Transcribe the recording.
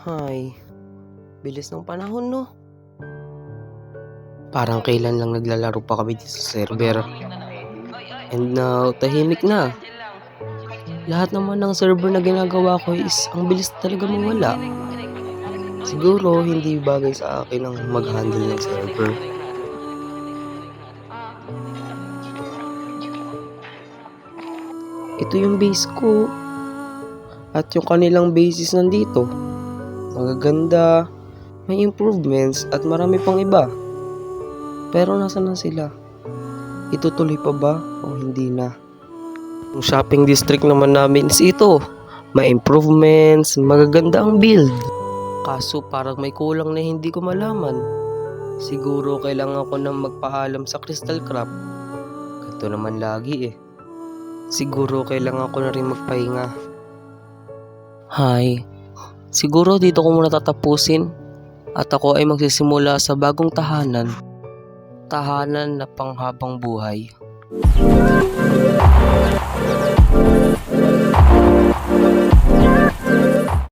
Hay, bilis ng panahon no. Parang kailan lang naglalaro pa kami dito sa server. And now, tahimik na. Lahat naman ng server na ginagawa ko is ang bilis talaga mawala. Siguro hindi bagay sa akin ang mag-handle ng server. Ito yung base ko. At yung kanilang bases nandito. Magaganda, may improvements at marami pang iba. Pero nasa na sila? Itutuloy pa ba o hindi na? Yung shopping district naman namin is ito. May improvements, magaganda ang build. Kaso parang may kulang na hindi ko malaman. Siguro kailangan ko nang magpaalam sa Crystal Crab. Ganito naman lagi eh. Siguro kailangan ko na rin magpahinga. Hi. Siguro dito ko muna tatapusin at ako ay magsisimula sa bagong tahanan. Tahanan na panghabang buhay.